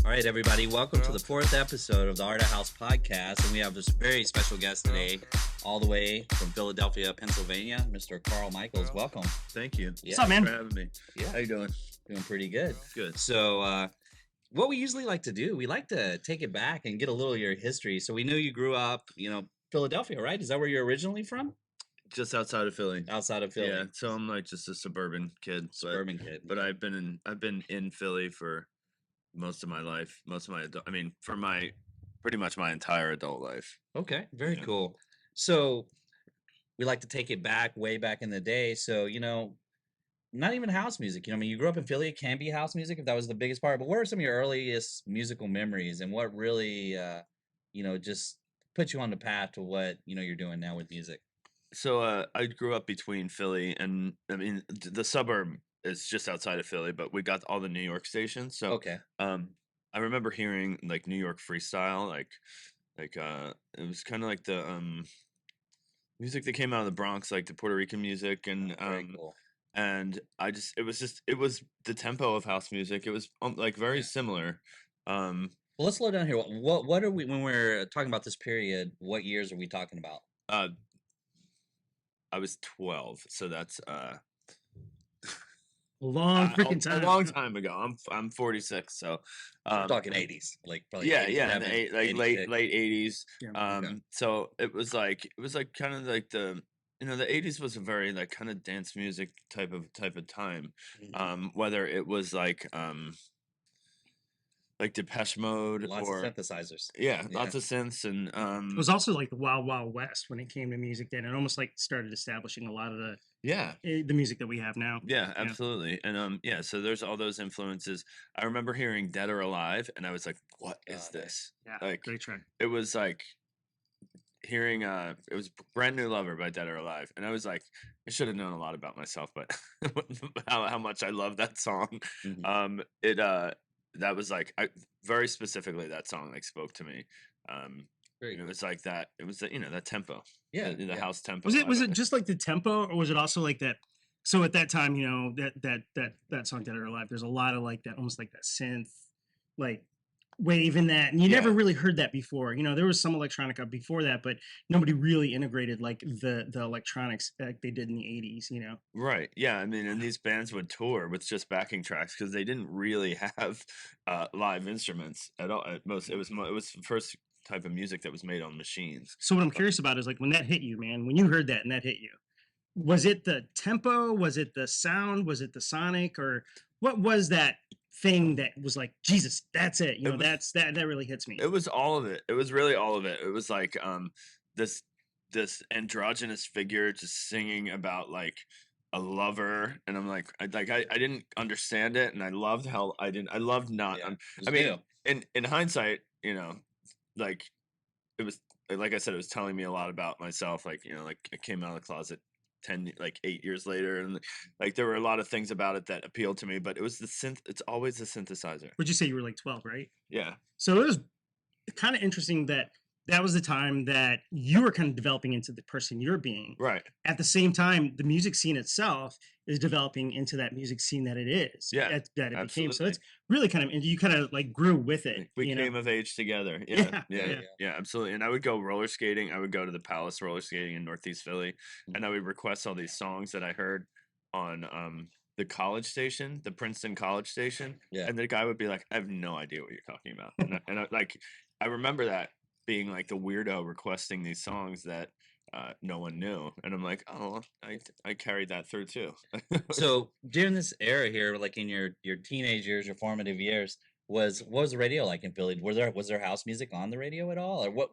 All right, everybody, welcome to the fourth episode of the Art of House podcast, and we have this very special guest today, all the way from Philadelphia, Pennsylvania, Mr. Carl Michaels. Welcome. Thank you. Yeah. What's up, man? Thanks for having me. Yeah. How you doing? Doing pretty good. Good. So, what we usually like to do, we like to take it back and get a little of your history. So we know you grew up, Philadelphia, right? Is that where you're originally from? Just outside of Philly. Outside of Philly. Yeah. So I'm like just a suburban kid. Suburban kid. But I've been in Philly for most of my life. Pretty much my entire adult life. Okay, very Yeah. cool. So we like to take it back, way back in the day. So, not even house music. You grew up in Philly, it can be house music if that was the biggest part. But what are some of your earliest musical memories and what really, just put you on the path to what, you're doing now with music? So I grew up between Philly and the suburb is just outside of Philly, but we got all the New York stations. So Okay. I remember hearing like New York freestyle, like it was kind of like the music that came out of the Bronx, like the Puerto Rican music, and Very cool. and it was the tempo of house music. It was like very similar. Well, let's slow down here. What are we, when we're talking about this period, what years are we talking about? I was 12, so that's Long freaking time. a long time ago. I'm 46, so We're talking 80s, like probably yeah, 87, like 86. late 80s. Yeah, okay. So it was like kind of like the 80s was a very like kind of dance music type of time. Mhm. Whether it was like Depeche Mode Lots or of synthesizers. lots of synths and It was also like the Wild Wild West when it came to music then. It almost like started establishing a lot of the music that we have now. Yeah, absolutely. And so there's all those influences. I remember hearing Dead or Alive and I was like, what is this? Yeah, Like great track. it was like hearing it was Brand New Lover by Dead or Alive, and I was like, I should have known a lot about myself, but how much I love that song. Mhm. That was like very specifically that song like spoke to me. Very It cool. was like that. It was that tempo. Yeah, the yeah. house tempo. Was it just like the tempo, or was it also like that? So at that time, that song "Dead or Alive," there's a lot of like that, almost like that synth, like wave in that, and you never Yeah. really heard that before. There was some electronica before that, but nobody really integrated like the electronics like they did in the '80s. Right. Yeah. And these bands would tour with just backing tracks because they didn't really have live instruments at all. At most, it was the first type of music that was made on machines. So what I'm curious about is like when that hit you, man, when you heard that and that hit you, was it the tempo? Was it the sound? Was it the sonic? Or what was that thing that was like, Jesus, that's it. It was- that really hits me. It was all of it. It was really all of it. It was like this androgynous figure just singing about like a lover, and I'm like I didn't understand it, and I loved how I loved not. Yeah, it was I mean, new. in hindsight, like it was like I said, it was telling me a lot about myself. Like like I came out of the closet 8 years later, and like there were a lot of things about it that appealed to me. But it was the synth. It's always the synthesizer. Would you say you were like 12, right? Yeah. So it was kind of interesting that was the time that you were kind of developing into the person you're being. Right. At the same time, the music scene itself is developing into that music scene that it is. Yeah, that it became. So absolutely. it's really kind of, and you kind of like grew with it. We came of age together. Yeah, Yeah, absolutely. And I would go roller skating. I would go to the Palace roller skating in Northeast Philly, and I would request all these songs that I heard on the college station, the Princeton College station. Yeah. And the guy would be like, "I have no idea what you're talking about." I remember that being like the weirdo requesting these songs that no one knew, and I'm like, "Oh, I carried that through too." So during this era here, like in your teenage years, your formative years, what was the radio like in Philly? Was there house music on the radio at all, or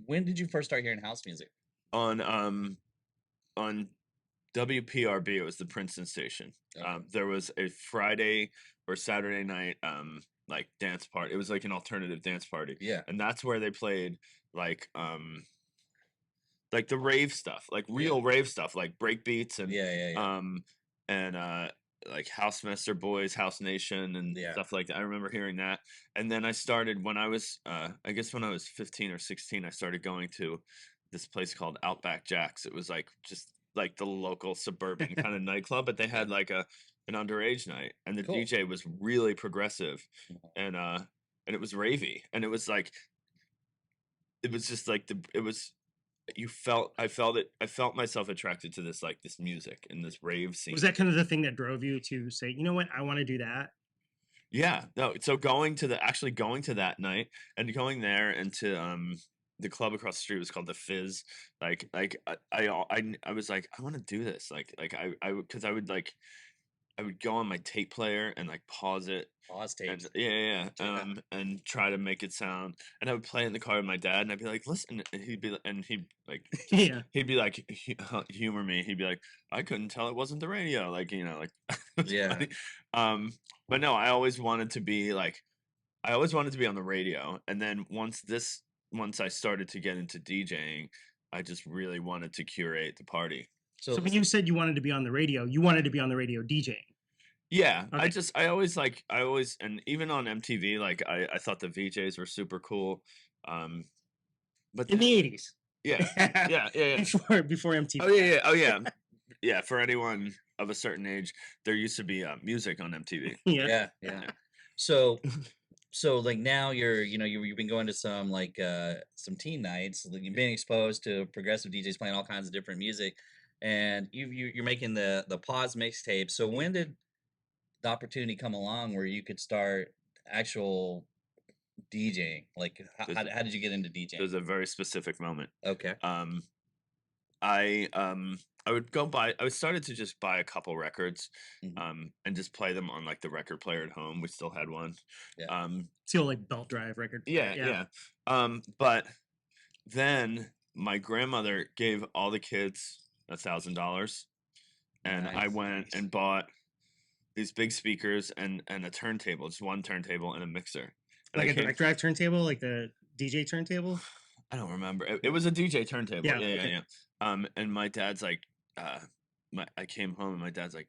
when did you first start hearing house music? on WPRB, it was the Princeton station. Okay. There was a Friday or Saturday night like dance party. It was like an alternative dance party. Yeah. And that's where they played like the rave stuff, like real rave stuff, like break beats and Yeah. like Housemaster Boys, House Nation, and stuff like that. I remember hearing that. And then I started when I was I guess when I was 15 or 16, I started going to this place called Outback Jack's. It was like just like the local suburban kind of nightclub, but they had an underage night, and the Cool. DJ was really progressive, Mhm. and it was ravey, and it was like it was just like it was I felt myself attracted to this like this music and this rave Was scene. that kind of the thing that drove you to say, you know what, I want to do that? Yeah, no, so going to that night and going there and to the club across the street was called the Fizz. I was like, I want to do this. Because I would go on my tape player and like pause it Pause and tapes. Yeah. and try to make it sound. And I would play it in the car with my dad, and I'd be like, listen, and Yeah. he'd be like humor me. He'd be like, I couldn't tell it wasn't the radio, like like it was Yeah. funny. Um, but no, I always wanted to be on the radio, and then once I started to get into DJing, I just really wanted to curate the party. So So when you said you wanted to be on the radio, you wanted to be on the radio DJing. Yeah, Okay. I always, and even on MTV, like I thought the VJs were super cool. Um, but In the 80s. yeah, yeah. Before Oh MTV. yeah, yeah, oh yeah, yeah. For anyone of a certain age, there used to be music on MTV. Yeah. yeah. So like now you've been going to some like some teen nights, like, you've been exposed to progressive DJs playing all kinds of different music, and you're making the pause mixtape. So when did the opportunity come along where you could start actual DJing? Like There's how did you get into DJing? there's a very specific moment. Okay. Um, I would go buy. I started to just buy a couple records, Mhm. and just play them on like the record player at home. We still had one. Yeah. It's the old like belt drive record player. Yeah, yeah. But then my grandmother gave all the kids $1,000, and I Nice. went and bought these big speakers and a turntable, just one turntable and a mixer. And Like I a came. direct drive turntable, like the DJ turntable. I don't remember. It was a DJ turntable. Yeah. Yeah, yeah, Okay. yeah. And my dad's like, I came home and my dad's like,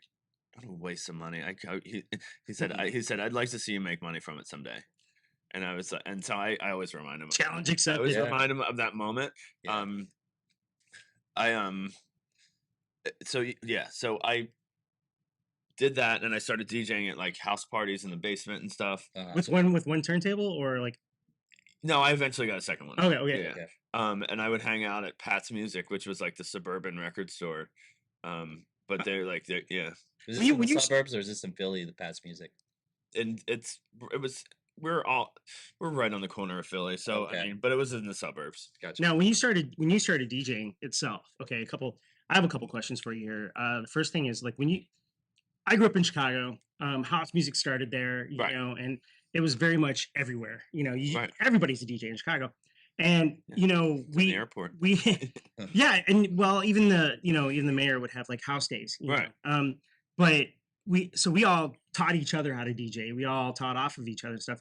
I'm gonna waste some money. He said I'd like to see you make money from it someday. And I was like, and so I always remind him. Challenge I always accepted. Yeah. remind him of that moment. Yeah. I so I did that and I started DJing at like house parties in the basement and stuff. With one turntable or like No, I eventually got a second one. okay, okay. Yeah. Okay. And I would hang out at Pat's Music, which was like the suburban record store. But they're yeah. Is When this you- in when the you- suburbs or is this in Philly, the past music? And we're right on the corner of Philly. So I Okay. mean, but it was in the suburbs. Gotcha. Now when you started DJing itself, okay, I have a couple questions for you here. The first thing is like I grew up in Chicago. House music started there, Right. and it was very much everywhere. Right. Everybody's a DJ in Chicago, and Yeah. In the we airport. yeah, and well, even the mayor would have like house days, Right. but we all taught each other how to DJ. We all taught off of each other and stuff.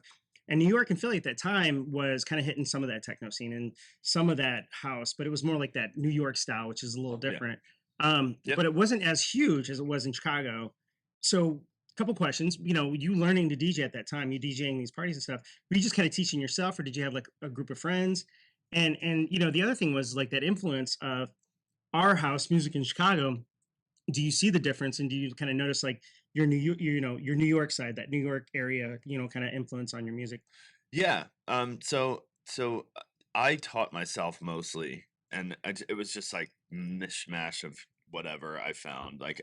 And New York and Philly at that time was kind of hitting some of that techno scene and some of that house, but it was more like that New York style, which is a little Yeah. different. Yep. But it wasn't as huge as it was in Chicago. So, couple questions. You learning to DJ at that time, you DJing these parties and stuff. Were you just kind of teaching yourself, or did you have like a group of friends? And the other thing was like that influence of our house music in Chicago. Do you see the difference, and do you kind of notice like your your New York side, that New York area, kind of influence on your music? Yeah. So I taught myself mostly, and it was just like mishmash of whatever I found. Like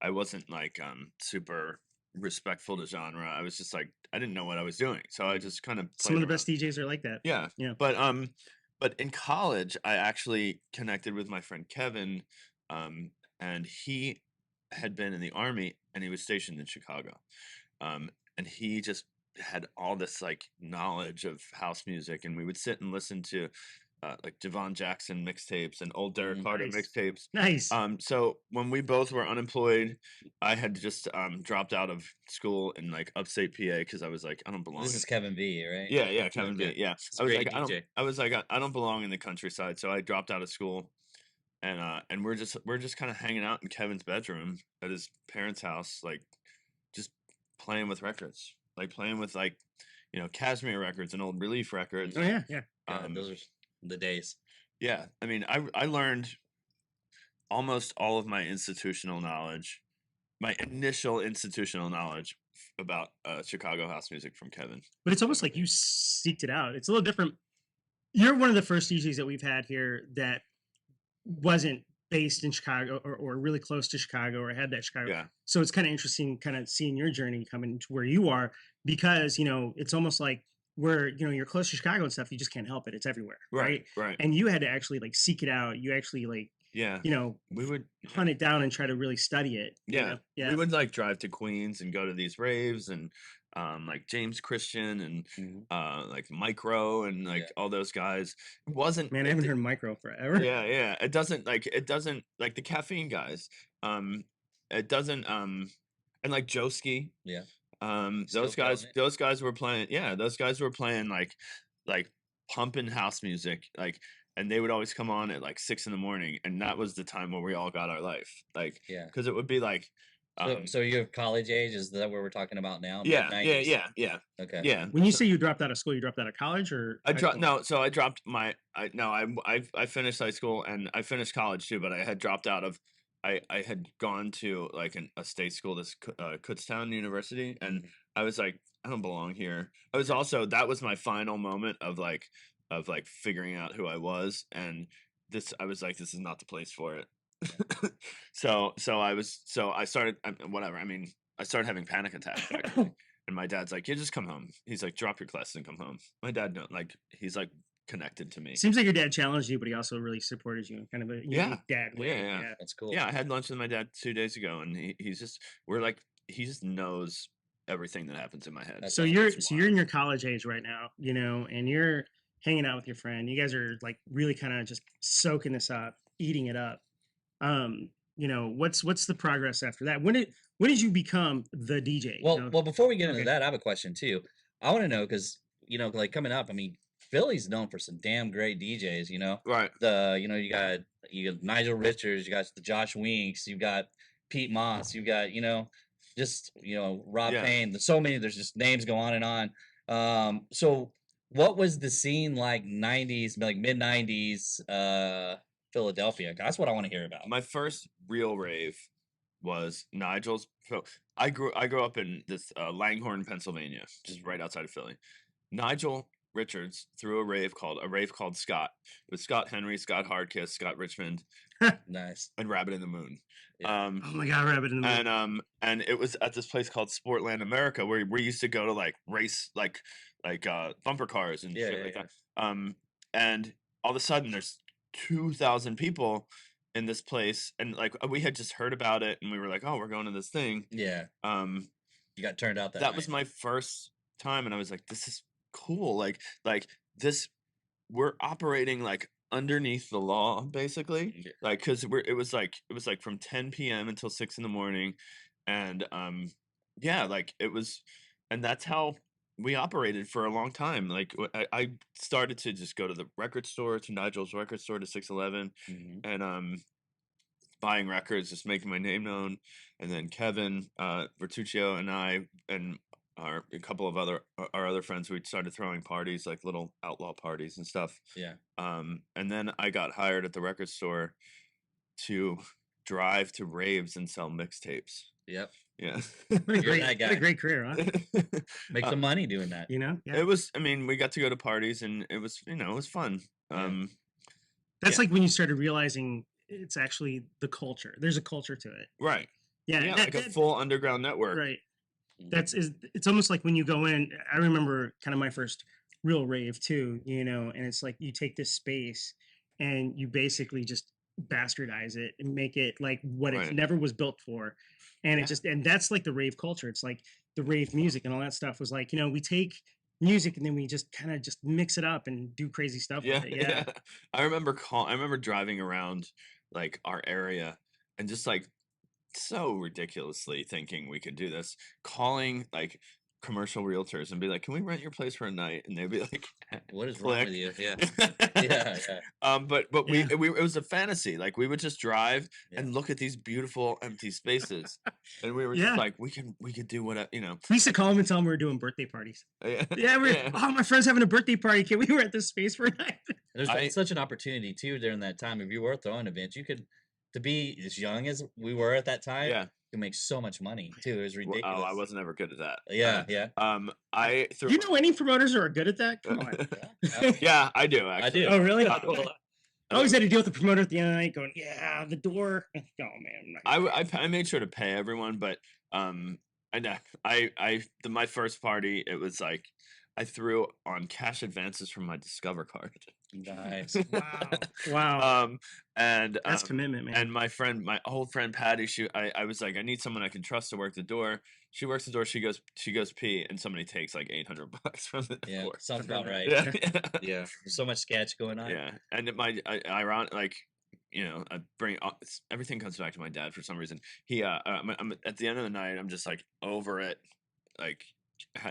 I wasn't like super respectful to genre. I was just like I didn't know what I was doing, so I just kind of Some of played the around. best DJs are like that. Yeah. Yeah. But in college, I actually connected with my friend Kevin, and he had been in the army and he was stationed in Chicago, and he just had all this like knowledge of house music, and we would sit and listen to like Javon Jackson mixtapes and old Derek Carter Nice. mixtapes. Nice. So when we both were unemployed, I had just dropped out of school in like upstate PA because I was like, I don't belong. This is Kevin V, right? Yeah, Kevin Okay. B. Yeah, He's a great DJ. I was like, I don't belong in the countryside, so I dropped out of school, and we're just kind of hanging out in Kevin's bedroom at his parents' house, like just playing with records, like playing with like Cashmere records and old Relief records. Oh yeah, yeah. Yeah, those are the days. Yeah, I mean, I learned almost all of my institutional knowledge my initial institutional knowledge about Chicago house music from Kevin. But it's almost like you seeked it out. It's a little different. You're one of the first DJs that we've had here that wasn't based in Chicago or really close to Chicago or had that Chicago. Yeah. So it's kind of interesting kind of seeing your journey coming to where you are because, it's almost like where, you're close to Chicago and stuff, you just can't help it. It's everywhere. Right. Right. And you had to actually like seek it out. You actually like, Yeah. We would hunt it down and try to really study it. Yeah. We would like drive to Queens and go to these raves and like James Christian and like Micro and like all those guys. It wasn't Man, I haven't heard Micro forever. Yeah. It doesn't like the caffeine guys. It doesn't and like Joski. Yeah. Those guys were playing those guys were playing like pumping house music, like, and they would always come on at like 6 a.m, and that was the time where we all got our life, like, because it would be like so you're college age, is that what we're talking about now? yeah. Okay. Yeah. When you say you dropped out of school, you dropped out of college or I dropped I dropped my I finished high school and I finished college too, but I had dropped out of I had gone to like a state school, this Kutztown University, and I was like, I don't belong here. I was also, that was my final moment of like figuring out who I was, and I was like, this is not the place for it. so I started whatever. I mean, I started having panic attacks actually. And my dad's like, you just come home. He's like, drop your classes and come home. My dad don't like, he's like connected to me. Seems like your dad challenged you, but he also really supported you in kind of a unique dad way. Yeah. That's cool. Yeah, I had lunch with my dad 2 days ago, and he just knows everything that happens in my head. So you're in your college age right now, and you're hanging out with your friend. You guys are like really kind of just soaking this up, eating it up. What's the progress after that? When did you become the DJ? Well, before we get into that, I have a question too. I want to know because like coming up, I mean, Philly's known for some damn great DJs. Right. You got Nigel Richards, you got the Josh Winks, you got Pete Moss, you got just Rob Payne. There's so many. There's just names go on and on. So what was the scene like? 90s, like mid 90s, Philadelphia? That's what I want to hear about. My first real rave was Nigel's. So I grew up in this Langhorne, Pennsylvania, just right outside of Philly. Nigel Richards threw a rave called Scott. It was Scott Henry, Scott Hardkiss, Scott Richmond, nice, and Rabbit in the Moon. Oh my God, Rabbit in the Moon. And it was at this place called Sportland America, where we used to go to like race like bumper cars and shit like that. And all of a sudden there's 2,000 people in this place, and like we had just heard about it, and we were like, oh, we're going to this thing. You got turned out that night. Was my first time, and I was like, this is cool. Like this, we're operating like underneath the law, basically. Like, because it was like from 10 p.m. until 6 a.m, and like it was, and that's how we operated for a long time. Like I started to just go to the record store, to Nigel's record store, to 611, and buying records, just making my name known. And then Kevin Bertuccio and I and a couple of our other friends, we started throwing parties, like little outlaw parties and stuff. And then I got hired at the record store to drive to raves and sell mixtapes. Yep. Yeah. What a great career, huh? Make some money doing that. It was, I mean, we got to go to parties, and it was, it was fun. That's like when you started realizing it's actually the culture. There's a culture to it. Right. Yeah. Like a full underground network. Right. It's almost like when you go in, I remember kind of my first real rave too, and it's like you take this space and you basically just bastardize it and make it like what it never was built for. And and that's like the rave culture. It's like the rave music and all that stuff was like, we take music and then we just kind of just mix it up and do crazy stuff with it. Yeah. I remember driving around like our area and just like so ridiculously thinking we could do this, calling like commercial realtors and be like, can we rent your place for a night? And they'd be like, what is wrong with you? Yeah. But it was a fantasy. Like we would just drive and look at these beautiful empty spaces, and we were just like, we could do whatever, We used to call them and tell them we were doing birthday parties. Oh, my friend's having a birthday party. Can we rent this space for a night? There's such an opportunity too during that time. If you were throwing events, you could, to be as young as we were at that time, can make so much money too. It was Oh, I ridiculous. wasn't ever good at that. Yeah, yeah, I Do threw. you know any promoters who are good at that? Come on. yeah. Yeah, I do I actually. do. Oh, really? I do a lot. I always had to deal with the promoter at the end of the night going, yeah, the door. Oh, man. I'm not gonna I made sure to pay everyone, but I know my first party, it was like I threw on cash advances from my Discover card. Nice. Wow. Wow. And That's commitment, man. and my old friend Patty, I was like, I need someone I can trust to work the door. She works the door. She goes pee, and somebody takes like $800 from the Yeah, door. sounds about right. Yeah, Yeah, there's so much sketch going on. yeah. And ironic, like, I bring everything comes back to my dad for some reason. I'm at the end of the night, I'm just like over it. Like,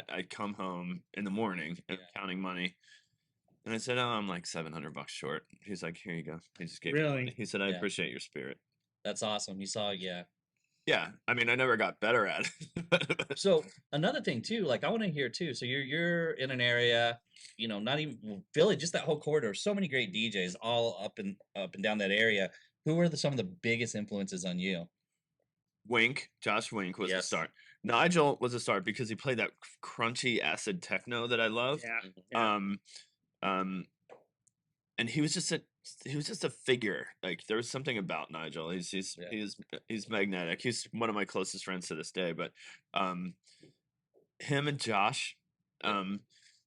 I come home in the morning and counting money, and I said, "Oh, I'm like $700 short." He's like, "Here you go." He just gave me the money. Really? He said, "I Yeah. appreciate your spirit." That's awesome. You saw, yeah. Yeah, I mean, I never got better at it. So another thing too, like I want to hear too. So you're in an area, not even Philly, just that whole corridor. So many great DJs all up and down that area. Who were some of the biggest influences on you? Josh Wink was the Yes. start. Nigel was a start because he played that crunchy acid techno that I love. Yeah. Yeah. Um, and he was just a figure. Like, there was something about Nigel. He's magnetic. He's one of my closest friends to this day. But him and Josh,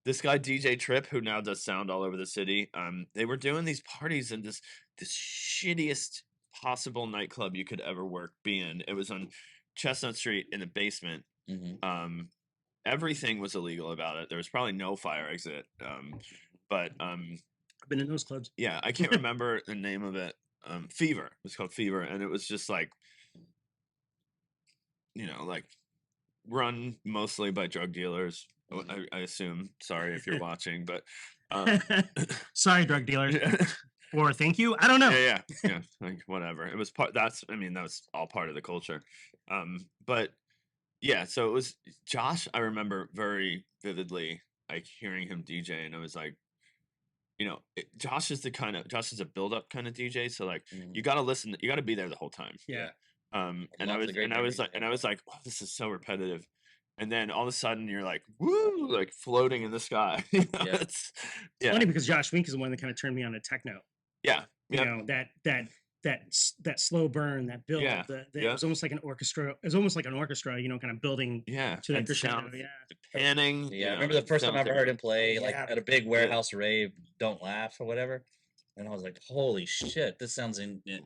this guy DJ Trip, who now does sound all over the city, they were doing these parties in this shittiest possible nightclub you could ever be in. It was on Chestnut Street in the basement. Mm-hmm. Everything was illegal about it. There was probably no fire exit. But I've been in those clubs. yeah, I can't remember the name of it. Fever. It was called Fever, and it was just like, like run mostly by drug dealers. I assume. Sorry if you're watching, but Sorry, drug dealers. yeah, Or thank you. I don't know. yeah, like whatever. It was part. That was all part of the culture. But yeah, so it was Josh. I remember very vividly, like hearing him DJ, and I was like, Josh is a build up kind of DJ. So like, you got to listen. You got to be there the whole time. Yeah. And Lots I of was great and I was like memories. oh, this is so repetitive. And then all of a sudden you're like, woo, like floating in the sky. Yeah. It's Funny because Josh Wink is the one that kind of turned me on to techno. yeah. You know, that slow burn, that build. Yeah, It was almost like an orchestra. It was almost like an orchestra, kind of building yeah. to that And crescendo. sound, Yeah. panning. Yeah, I remember the first time I ever heard him play, like Yeah. at a big warehouse rave, "Don't Laugh" or whatever, and I was like, "Holy shit, this sounds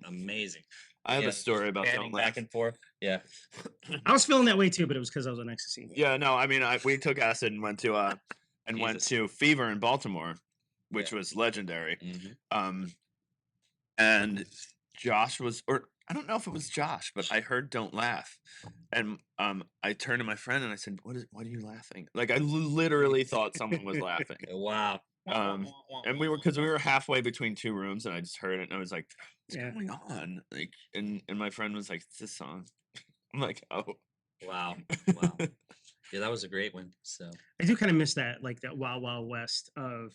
amazing!" I have Yeah, a story about panning Don't back Laugh. and forth. Yeah, I was feeling that way too, but it was because I was on ecstasy. Yeah, no, I mean, we took acid and went Jesus. to Fever in Baltimore, which Yeah. was legendary. Mhm. And Josh or I don't know if it was Josh, but I heard "Don't Laugh," and I turned to my friend and I said, "What are you laughing?" Like, I literally thought someone was laughing. Wow. And because we were halfway between two rooms, and I just heard it, and I was like, "What's Yeah. going on?" Like, and my friend was like, "It's this song." I'm like, "Oh, Wow. Wow. Yeah, that was a great one. So I do kind of miss that, like that wild, wild west of,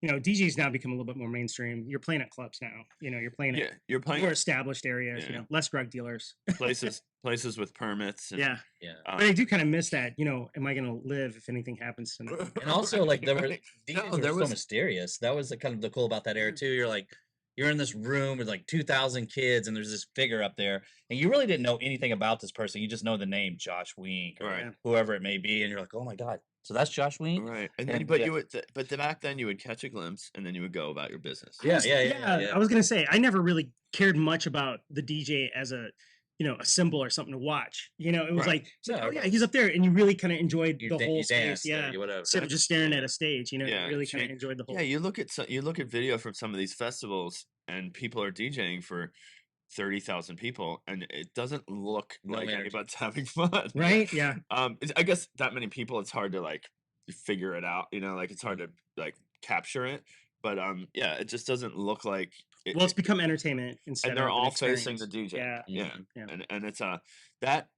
DJs now become a little bit more mainstream. You're playing at clubs now. You're playing yeah, at you're more playing established areas. Yeah. Less drug dealers. places with permits." And, Yeah. yeah, But I do kind of miss that. Am I going to live if anything happens to me? and also like there were Right. DJs No, were there so was mysterious. That was kind of the cool about that era too. You're in this room with like 2,000 kids, and there's this figure up there, and you really didn't know anything about this person. You just know the name Josh Wink or right. whoever it may be, and you're like, oh my god, so that's Josh Wink. Right, and then And but yeah. you would back then you would catch a glimpse, and then you would go about your business. Yeah, Honestly, yeah. I was gonna say I never really cared much about the DJ as a symbol or something to watch. It was Right. like, it's like, No, oh yeah, he's up there, and you really kind of enjoyed You, the da- whole you space. dance there, Yeah, you whatever. instead of just staring at a stage. You Yeah, really kind of change- enjoyed the whole. Yeah, you look at video from some of these festivals, and people are DJing for 30,000 people, and it doesn't look No like energy. anybody's having fun. Right? Yeah. I guess that many people, it's hard to like figure it out. Like it's hard to like capture it. But yeah, it just doesn't look like. Well, it's become entertainment instead and they're of an all facing the experience. DJ. Yeah. Yeah, Yeah. and it's that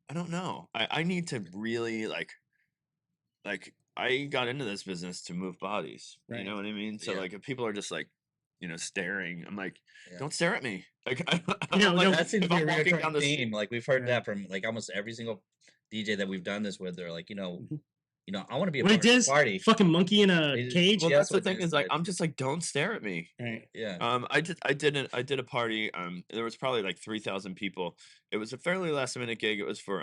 I don't know. I need to really like I got into this business to move bodies. You Right. know what I mean? So Yeah. like if people are just like staring. I'm like, Yeah. don't stare at me. Like, No, no, That seems if to be a I'm walking recurring down the theme. Like we've heard Yeah. that from like almost every single DJ that we've done this with. They're like, Mhm. I want to be a What part it of is, the party. fucking monkey in a They just- cage. well, yeah, that's the what thing Diz is like, said. I'm just like, don't stare at me. Right. Yeah. I did a party. There was probably like 3,000 people. It was a fairly last minute gig. It was for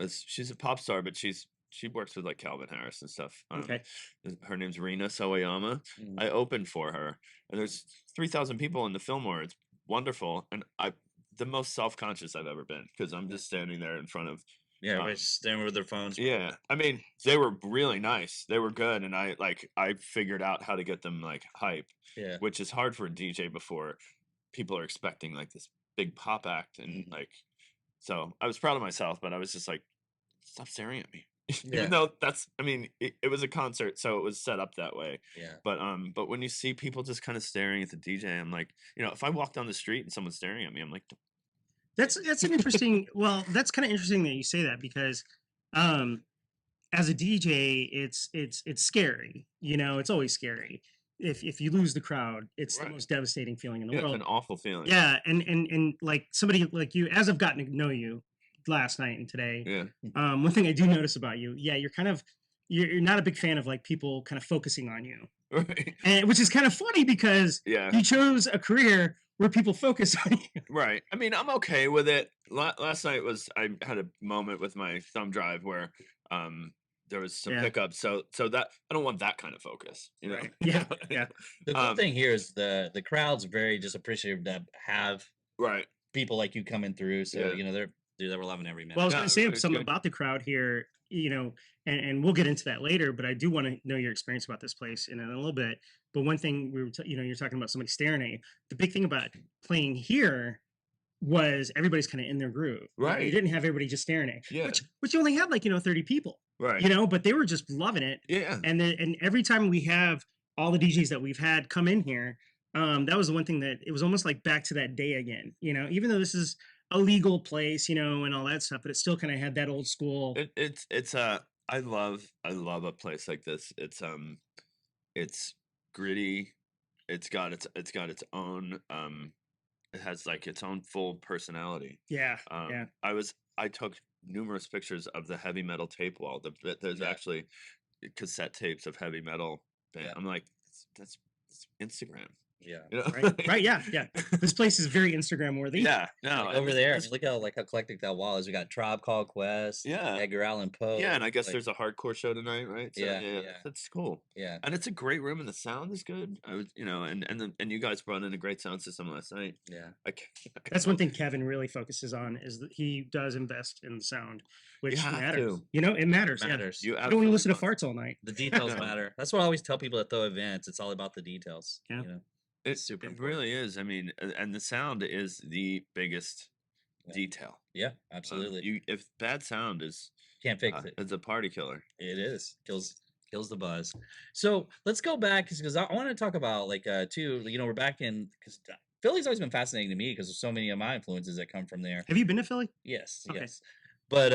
she's a pop star, but she works with like Calvin Harris and stuff. Okay. Her name's Rina Sawayama. Mhm. I opened for her, and there's 3,000 people in the Fillmore. It's wonderful, and the most self conscious I've ever been because I'm just standing there in front of. Yeah, everybody's staring with their phones. Yeah, I mean, they were really nice. They were good, and I figured out how to get them like hype, Yeah. which is hard for a DJ before people are expecting like this big pop act, and Mhm. like, so I was proud of myself, but I was just like, stop staring at me. Yeah. Even though it was a concert, so it was set up that way. Yeah. But when you see people just kind of staring at the DJ, I'm like, if I walk down the street and someone's staring at me, I'm like, That's an interesting. Well, that's kind of interesting that you say that because, as a DJ, it's scary. It's always scary. If you lose the crowd, it's the Right. most devastating feeling in the yeah, it's world. an awful feeling. Yeah, and like somebody like you, as I've gotten to know you last night and today, Yeah. one thing I do notice about you, yeah, you're not a big fan of like people kind of focusing on you, Right. and which is kind of funny because Yeah. you chose a career where people focus on you. Right. I mean, I'm okay with it. Last night I had a moment with my thumb drive where there was some Yeah. pickups. So that I don't want that kind of focus. Right. Yeah. Yeah. The cool thing here is the crowd's very just appreciative to have Right. people like you coming through. So Yeah. they were loving every minute. Well, I was Yeah, going to say it's something good. about the crowd here, and we'll get into that later. But I do want to know your experience about this place in a little bit. But one thing you're talking about somebody staring at you. The big thing about playing here was everybody's kind of in their groove. You Right. didn't have everybody just staring at you. Yeah. Which you only had like 30 people. Right. But they were just loving it. Yeah. And every time we have all the DJs that we've had come in here, that was the one thing that it was almost like back to that day again. Even though this is a legal place, and all that stuff, but it still kind of had that old school. It's I love a place like this. It's gritty. It's got its own it has like its own full personality. Yeah. Yeah. I took numerous pictures of the heavy metal tape wall. There's Yeah. actually cassette tapes of heavy metal band. Yeah. I'm like, that's Instagram. Yeah. Right. Yeah. Yeah. This place is very Instagram worthy. Yeah. No. Like over there, I mean, look how eclectic that wall is. We got Tribe Called Quest, Yeah. Edgar Allan Poe. Yeah, and I guess like, there's a hardcore show tonight, right? So, Yeah, that's cool. yeah. And it's a great room, and the sound is good. I was, and you guys brought in a great sound system last night. Yeah. That's one thing Kevin really focuses on is that he does invest in sound, which have matters. to. It matters. It Yeah. matters. You I don't want to listen to absolutely farts all night. The details No. matter. That's what I always tell people at throw events. It's all about the details. Yeah. It, super it important. really is. I mean, and the sound is the biggest Yeah. detail. Yeah, absolutely. If bad sound is Can't fix it. it's a party killer. It is kills the buzz. So let's go back because I want to talk about too. We're back in because Philly's always been fascinating to me because there's so many of my influences that come from there. Have you been to Philly? Yes, Okay. yes. But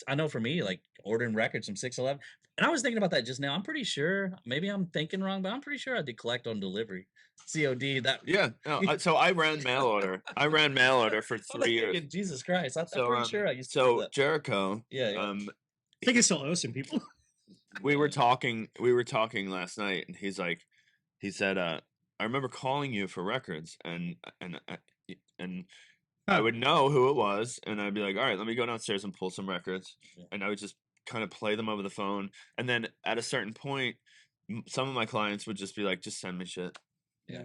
I know for me, like ordering records from 611, and I was thinking about that just now. I'm pretty sure, maybe I'm thinking wrong, but I'm pretty sure I did collect on delivery, COD. That Yeah. No, so I ran mail order. I ran mail order for I'm 3 like years. thinking, Jesus Christ, I'm So pretty sure I used to do so that. Jericho. Yeah, yeah. I think I still owe some people. We were talking last night, and he said, I remember calling you for records, and I would know who it was, and I'd be like, all right, let me go downstairs and pull some records, Yeah. and I would just kind of play them over the phone, and then at a certain point, some of my clients would just be like, just send me shit. Yeah.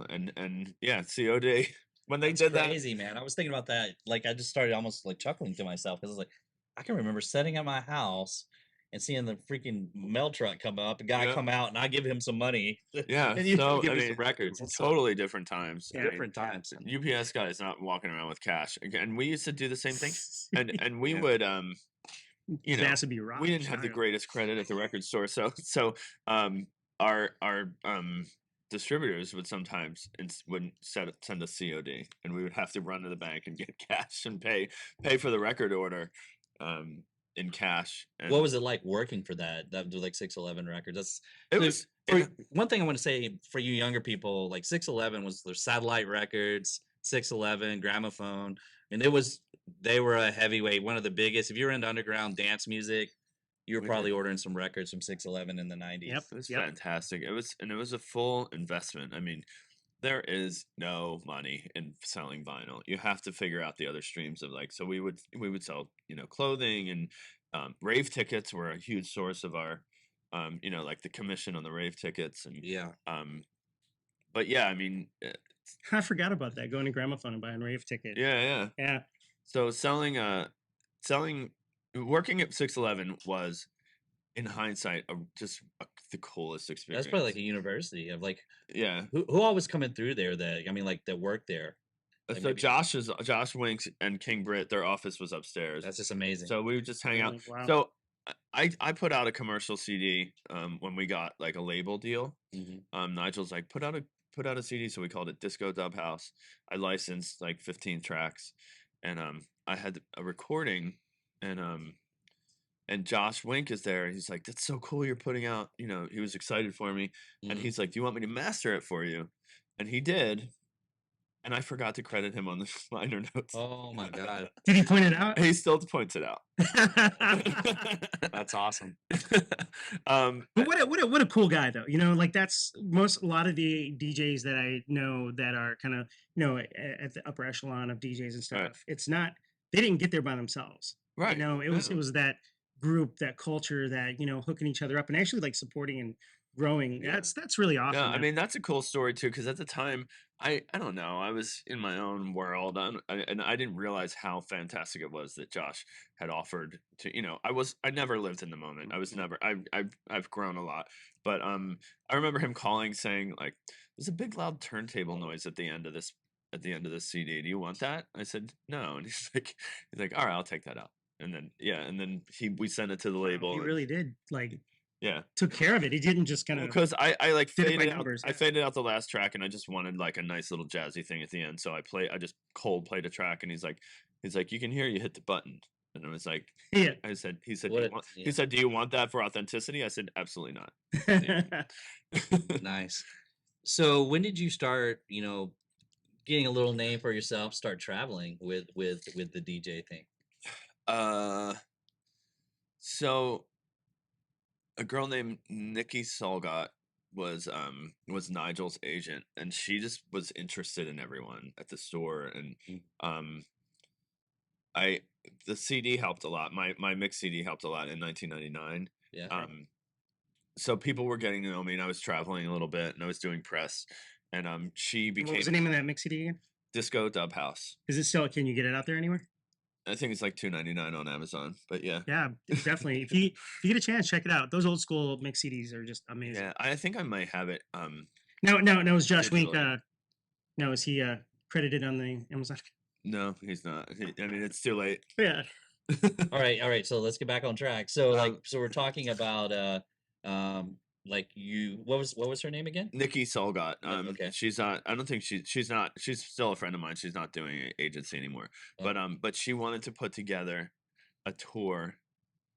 And yeah, COD. When they That's did that, crazy, man. I was thinking about that. Like, I just started almost like chuckling to myself because I was like, I can remember sitting at my house and seeing the freaking mail truck come up, a guy Yeah. come out, and I give him some money. yeah, and you so give I me mean, some records. And so totally different times. I mean, different times. UPS guy is not walking around with cash, and we used to do the same thing, and we Yeah. would His ass would be rocked. we didn't have the greatest credit at the record store, so our distributors would sometimes would send us COD, and we would have to run to the bank and get cash and pay for the record order. in cash. What And was it like working for that do like 611 Records? That's it so was for it, one thing I want to say for you younger people, like 611 was their satellite records, 611 gramophone, and they were a heavyweight, one of the biggest. If you were into underground dance music, you were we did. probably ordering some records from 611 in the 90s. Yep. It was Yep. fantastic. It was a full investment. I mean, there is no money in selling vinyl. You have to figure out the other streams of like. So we would sell clothing and rave tickets were a huge source of our like the commission on the rave tickets and Yeah. but yeah, I mean I forgot about that. Going to Gramophone and buying rave ticket. yeah. Yeah. So selling working at 611 was in hindsight the coolest That's probably like experience. a university of like Yeah. who all was coming through there that I mean like that worked there. Like So maybe Josh Winks and King Britt, their office was upstairs. that's just amazing. So we would just hang out. Really? Wow. So I put out a commercial CD when we got like a label deal. Nigel's like put out a CD, so we called it Disco Dub House. I licensed like 15 tracks, and I had a recording, and Josh Wink is there. He's like, "That's so cool you're putting out." He was excited for me, and Mhm. he's like, "Do you want me to master it for you?" And he did. And I forgot to credit him on the liner notes. Oh my god. Did he point it out? He still points it out. That's awesome. But what a cool guy though. Like that's a lot of the DJs that I know that are kind of at the upper echelon of DJs and stuff. Right. It's not they didn't get there by themselves. Right. It was that group, that culture, that hooking each other up and actually like supporting and growing. Yeah. That's really awesome. Yeah, I man. mean that's a cool story too because at the time I don't know I was in my own world and I didn't realize how fantastic it was that Josh had offered to I never lived in the moment. I was never I've grown a lot, but I remember him calling saying like there's a big loud turntable noise at the end of this CD. Do you want that? I said no, and he's like all right, I'll take that out. And then we sent it to the label. He and- really did like yeah. took care of it. He didn't just kind of Because I like did it by faded out. numbers, I yeah. faded out the last track, and I just wanted like a nice little jazzy thing at the end. So I just cold played a track, and he's like, you can hear you hit the button, and I was like, yeah. he said, What do a- you want, yeah. he said, do you want that for authenticity? I said, absolutely not. Nice. So when did you start, getting a little name for yourself, start traveling with the DJ thing? So a girl named Nikki Solgot was Nigel's agent, and she just was interested in everyone at the store, and Mm. the CD helped a lot. My mix CD helped a lot in 1999. Yeah. So people were getting to know me, and I was traveling a little bit, and I was doing press, and she What was the became name of that mix CD again? Disco Dub House. Is it still? Can you get it out there anywhere? I think it's like $2.99 on Amazon, but yeah. Yeah, definitely. If you get a chance, check it out. Those old school mix CDs are just amazing. Yeah, I think I might have it. No, is Josh Wink? Digitally. No, is he credited on the Amazon? No, he's not. I mean, it's too late. Yeah. All right. So let's get back on track. So so we're talking about like what was her name again? Nikki Solgot. Yeah, okay. She's not. I don't think she's not. She's still a friend of mine. She's not doing agency anymore. Oh. But she wanted to put together a tour.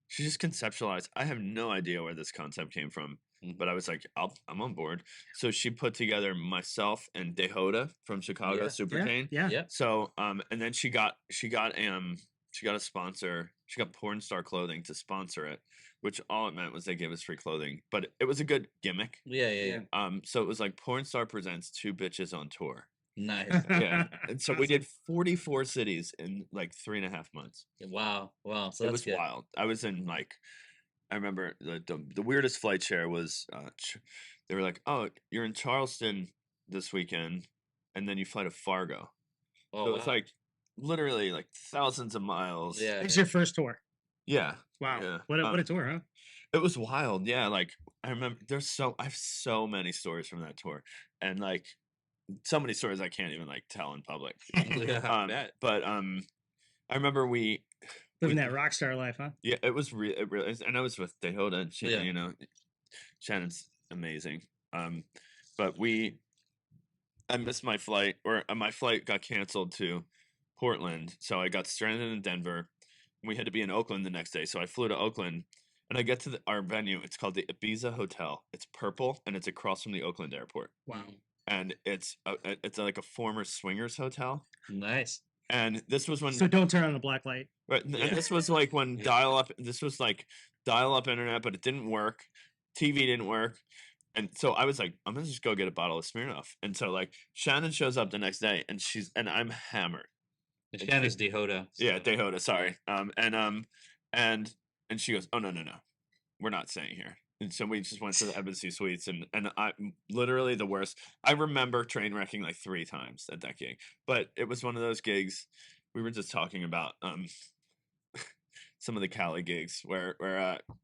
She just conceptualized. I have no idea where this concept came from, but I was like, I'm on board. So she put together myself and Dehoda from Chicago, Yeah, Super Yeah. Kane. Yeah. Yeah. So and then she got a sponsor. She got Porn Star Clothing to sponsor it, which all it meant was they gave us free clothing, but it was a good gimmick. Yeah. So it was like Porn Star presents Two Bitches on Tour. Nice. Yeah, and so we did 44 cities in like 3.5 months. Wow. So It that's was good. wild. I was in like, I remember the weirdest flight share was they were like, oh, you're in Charleston this weekend, and then you fly to Fargo. Oh, So it's wow. like literally like thousands of miles. Yeah. It's your first tour. Yeah. Wow. Yeah. What a tour, huh? It was wild. Yeah. Like I remember I have so many stories from that tour, and like so many stories I can't even like tell in public. Yeah, I bet. But I remember we Living that rock star life, huh? yeah, it really and I was with Dehoda and she, Yeah. Shannon's amazing. But I missed my flight, or my flight got canceled to Portland, so I got stranded in Denver. we had to be in Oakland the next day. So I flew to Oakland, and I get to our venue. It's called the Ibiza Hotel. It's purple, and it's across from the Oakland airport. Wow. And it's like a former swingers hotel. Nice. And this was when So don't turn on the black light. right, Yeah. and this was like when dial-up. This was like dial-up internet, but it didn't work. TV didn't work. And so I was like, I'm gonna just go get a bottle of Smirnoff. And so like Shannon shows up the next day, and I'm hammered. And Shannon's Dehoda. Yeah, Dehoda, sorry. And she goes, "Oh no, we're not staying here." And so we just went to the Embassy Suites, and I literally the worst. I remember train wrecking like 3 times at that gig, but it was one of those gigs. We were just talking about some of the Cali gigs where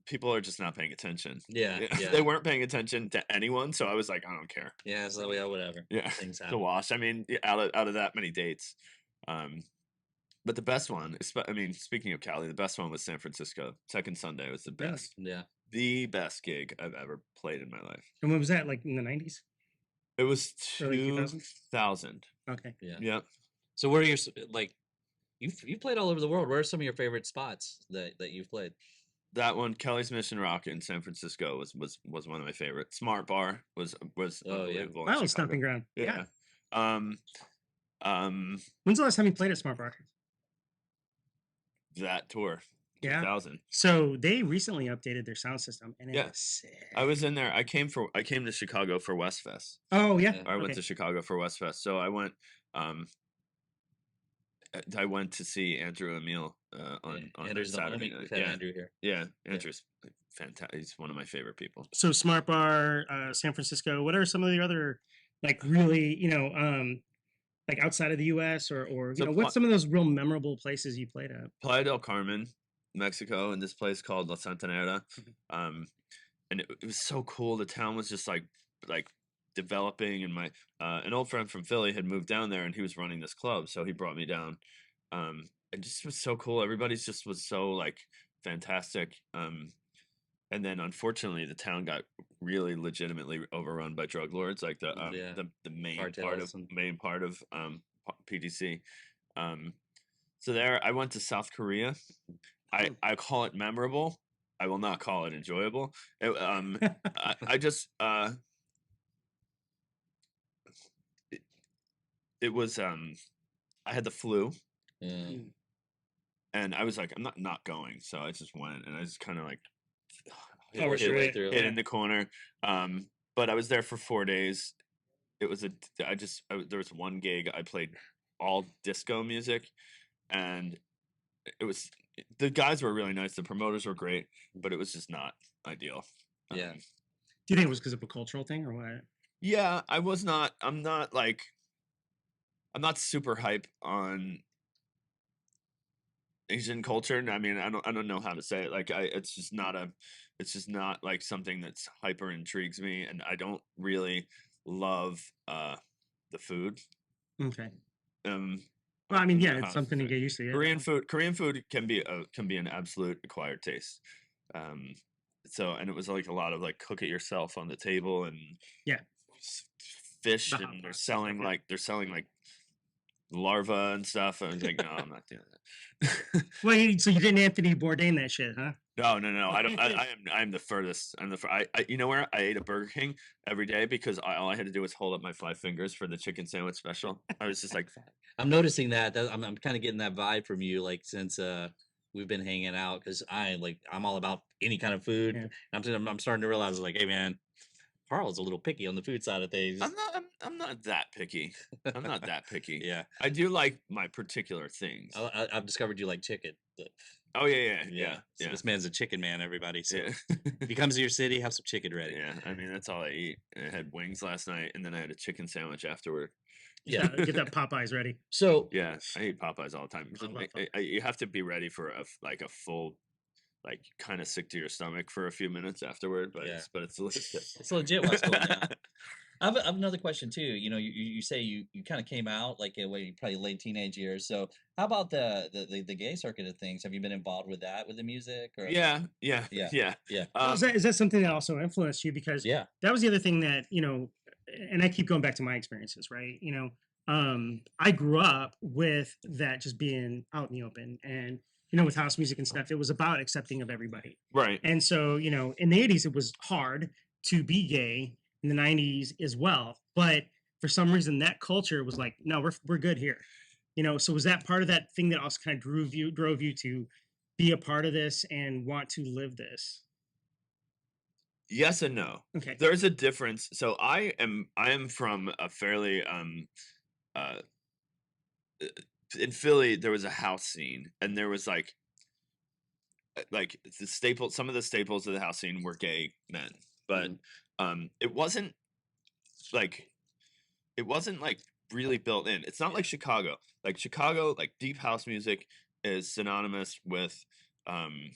people are just not paying attention. Yeah, yeah. They weren't paying attention to anyone, so I was like, I don't care. Yeah, so yeah, whatever. Yeah, Things to happen. wash. I mean, out of that many dates. But the best one, speaking of Cali, the best one was San Francisco. Second Sunday was the Really? best. Yeah. The best gig I've ever played in my life. And when was that? Like in the 90s? It was Early 2000s? 2000. Okay. Yeah. Yep. So where are your like you've played all over the world. Where are some of your favorite spots that you've played? That one, Kelly's Mission Rock in San Francisco was one of my favorites. Smart Bar was Oh, yeah. unbelievable. in Wow, Chicago. stomping ground. Yeah. Um, When's the last time you played at Smart Bar? that tour, Yeah. 2000. So they recently updated their sound system, and it Yeah. was sick. I was in there. I came to Chicago for Westfest. Oh yeah. Yeah. I went Okay. to Chicago for Westfest. So I went to see Andrew Emile on Andrew's the Saturday homie. night. We've had Yeah, Andrew here. yeah. Andrew's fantastic. He's one of my favorite people. So Smart Bar, San Francisco. What are some of the other like really like outside of the U.S. or So what's some of those real memorable places you played at? Playa del Carmen, Mexico, in this place called La Santanera. And it was so cool. The town was just like developing, and my an old friend from Philly had moved down there, and he was running this club, so he brought me down. It just was so cool. Everybody's just was so like fantastic. And then unfortunately, the town got really legitimately overrun by drug lords, like the main Cartels and- part of PDC. So there, I went to South Korea. I call it memorable. I will not call it enjoyable. I just it was I had the flu, Yeah. and I was like, I'm not going. So I just went, and I just kind of like Oh, Worked your way shit. through. hid in the corner. But I was there for 4 days. It was there was one gig I played all disco music, and it was the guys were really nice. The promoters were great, but it was just not ideal. Yeah. Do you think it was because of a cultural thing or what? Yeah, I'm not super hype on Asian culture. I mean, I don't know how to say it. Like it's just not like something that's hyper intrigues me, and I don't really love the food. Okay. Um Well, I mean, don't yeah, know it's how to something to say it. get used to. Yeah. Korean food can be an absolute acquired taste. And it was like a lot of like cook it yourself on the table, and Yeah. fish, The hot and they're pot stuff, selling yeah. like larvae and stuff. I was like, no, I'm not doing that. Well, so you didn't Anthony Bourdain that shit, huh? No. I don't. I'm the furthest. You know where I ate a Burger King every day because all I had to do was hold up my 5 fingers for the chicken sandwich special. I was just like, I'm noticing that. I'm kind of getting that vibe from you, like since we've been hanging out, because I'm all about any kind of food. Yeah. I'm starting to realize like, hey man, Carl's a little picky on the food side of things. I'm not that picky. I'm not that picky. Yeah. I do like my particular things. I've discovered you like chicken. Oh yeah. So this man's a chicken man, everybody. So Yeah. if he comes to your city, have some chicken ready. Yeah, I mean that's all I eat. I had wings last night, and then I had a chicken sandwich afterward. Yeah. Get that Popeyes ready. So Yeah, I eat Popeyes all the time. I love You have to be ready for a full, like, kind of sick to your stomach for a few minutes afterward, but Yeah. it's delicious. it's legit what's going on. I have another question too. You say you kind of came out like probably late teenage years. So how about the gay circuit of things? Have you been involved with that with the music? Or Yeah. Yeah. Is that something that also influenced you? Because Yeah. that was the other thing that and I keep going back to my experiences, right? I grew up with that just being out in the open, and with house music and stuff, it was about accepting of everybody. Right. And so, in the 80s, it was hard to be gay, in the 90s as well. But for some reason, that culture was like, no, we're good here. So was that part of that thing that also kind of drove you to be a part of this and want to live this? Yes and no. Okay. There's a difference. So I am from a fairly uh in Philly. There was a house scene, and there was like the staple. Some of the staples of the house scene were gay men, but it wasn't like really built in. It's not like Chicago. Like Chicago, like deep house music is synonymous with um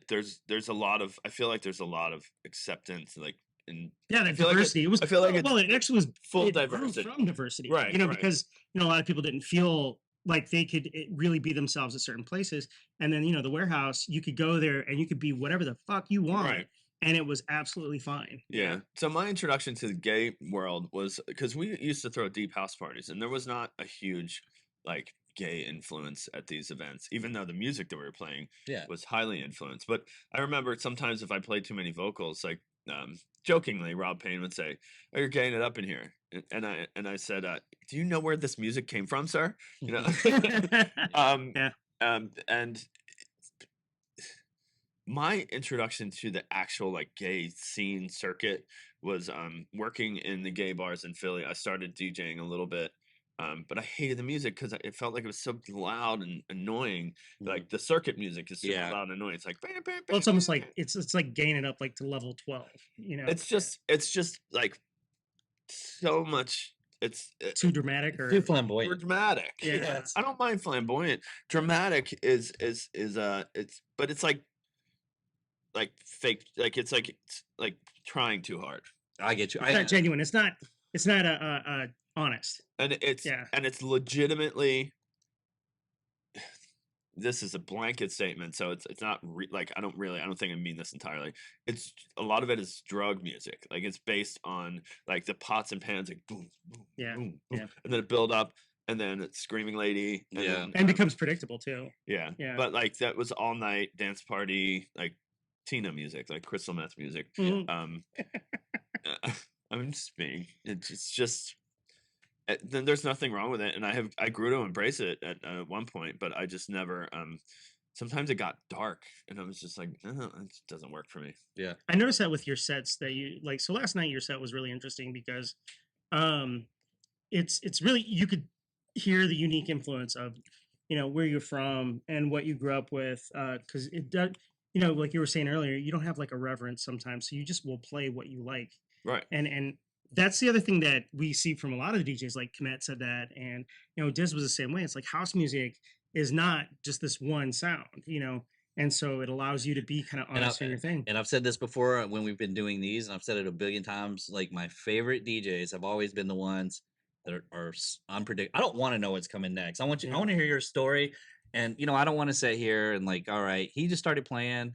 there's a lot of, I feel like there's a lot of acceptance, like, and Yeah, I that feel like diversity. It was I feel like well, it's it actually was full it grew diversity. from diversity. Right, right. Because a lot of people didn't feel like they could really be themselves at certain places. And then, the warehouse, you could go there and you could be whatever the fuck you want. Right. And it was absolutely fine. Yeah. So my introduction to the gay world was because we used to throw deep house parties, and there was not a huge like gay influence at these events, even though the music that we were playing Yeah. was highly influenced. But I remember sometimes if I played too many vocals, like jokingly, Rob Payne would say, "Oh, you're gaying it up in here," and I said, "Do you know where this music came from, sir?" Yeah. And my introduction to the actual like gay scene circuit was working in the gay bars in Philly. I started DJing a little bit, but I hated the music because it felt like it was so loud and annoying. Like the circuit music is super Yeah. loud and annoying. It's like bam, bam, Well, it's bam, almost bam, like bam. it's like gaining up like to level 12. It's just like so much. It's Too dramatic Too or We're flamboyant. dramatic. Yeah. Yes. I don't mind flamboyant. Dramatic is it's, but it's like fake, like it's like trying too hard, I get you. it's not genuine. It's not honest. and Yeah. it's legitimately, this is a blanket statement, so it's not like I don't think I mean this entirely. It's a lot of it is drug music. Like it's based on like the pots and pans, like boom, boom, Yeah. boom, boom, Yeah. and then it build up, and then it's screaming lady, and Yeah. then, And becomes predictable too. yeah. Yeah. But like that was all night dance party, like Tina music, like crystal meth music. Mhm. I'm just being, it's just then there's nothing wrong with it, and I grew to embrace it at one point, but I just never sometimes it got dark, and I was just like, it just doesn't work for me. Yeah. I noticed that with your sets that you like. So last night your set was really interesting because um it's really, you could hear the unique influence of where you're from and what you grew up with, because it does, like you were saying earlier, you don't have like a reverence sometimes, so you just will play what you like. Right. And that's the other thing that we see from a lot of the DJs, like Komet said that, and Diz was the same way. It's like house music is not just this one sound, and so it allows you to be kind of honest in your thing. And I've said this before when we've been doing these, and I've said it a billion times. Like my favorite DJs have always been the ones that are unpredictable. I don't want to know what's coming next. I want you. I want to hear your story, and I don't want to sit here and like, all right, he just started playing.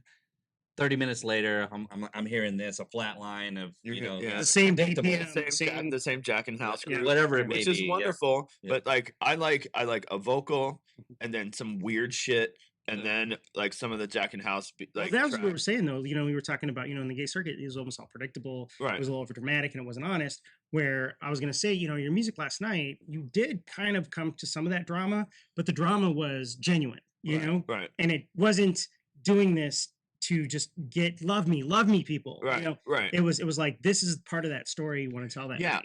30 minutes later, I'm hearing this, a flat line of Yeah. The same predictable. BPM, The same Jack and House Yeah. group, whatever it may which is be. Yeah. wonderful. Yeah. But like I like a vocal, and then some weird shit, and Yeah. then like some of the Jack and House like that was what we were tracks. saying though. We were talking about, in the gay circuit, it was almost all predictable. It Right. was a little over dramatic and it wasn't honest. Where I was gonna say, your music last night, you did kind of come to some of that drama, but the drama was genuine, Right. and it wasn't doing this to just get love me people. Right. Right. It was like, this is part of that story you want to tell that. Yeah,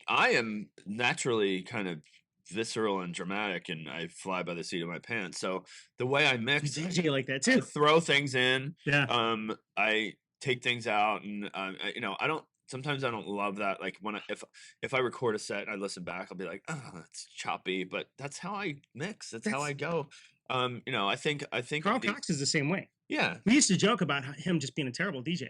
I am naturally kind of visceral and dramatic, and I fly by the seat of my pants. So the way I mix, DJ like that I too. throw things in, Yeah. I take things out, and I don't. Sometimes I don't love that. Like when if I record a set and I listen back, I'll be like, oh, it's choppy, but that's how I mix. That's how I go. I think Carl Cox is the same way. Yeah. We used to joke about him just being a terrible DJ.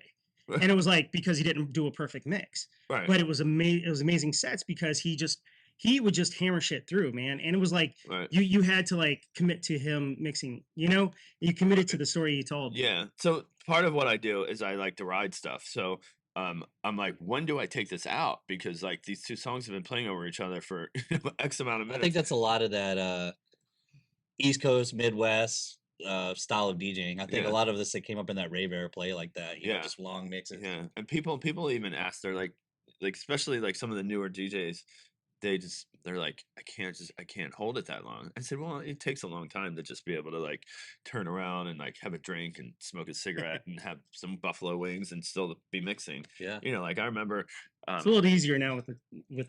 And it was like because he didn't do a perfect mix. Right. But it was amazing sets because he would just hammer shit through, man. And it was like you had to like commit to him mixing, you committed to the story he told. Yeah. So part of what I do is I like to ride stuff. So I'm like, when do I take this out? Because like these two songs have been playing over each other for X amount of minutes. I think that's a lot of that East Coast, Midwest style of DJing. I think a Yeah. lot of this that came up in that rave era play like that. You know, Yeah. just long mixes. Yeah. And people even ask, they're like especially like some of the newer DJs, they're like, I can't hold it that long. I said, well, it takes a long time to just be able to like turn around and like have a drink and smoke a cigarette and have some buffalo wings and still be mixing. Yeah. You know, like I remember It's a little easier now with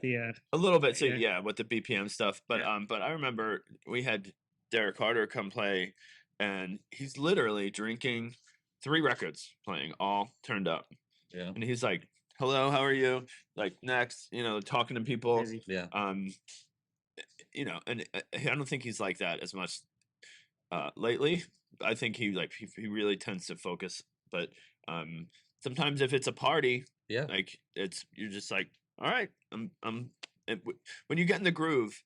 the a little bit, so yeah. yeah, with the BPM stuff. But Yeah. but I remember we had Derek Carter come play, and he's literally drinking 3 records playing all turned up. Yeah. And he's like, "Hello, how are you?" Like next, you know, talking to people. Crazy. Yeah. You know, and I don't think he's like that as much lately. I think he really tends to focus, but sometimes if it's a party, Yeah. like you're just like, all right, when you get in the groove,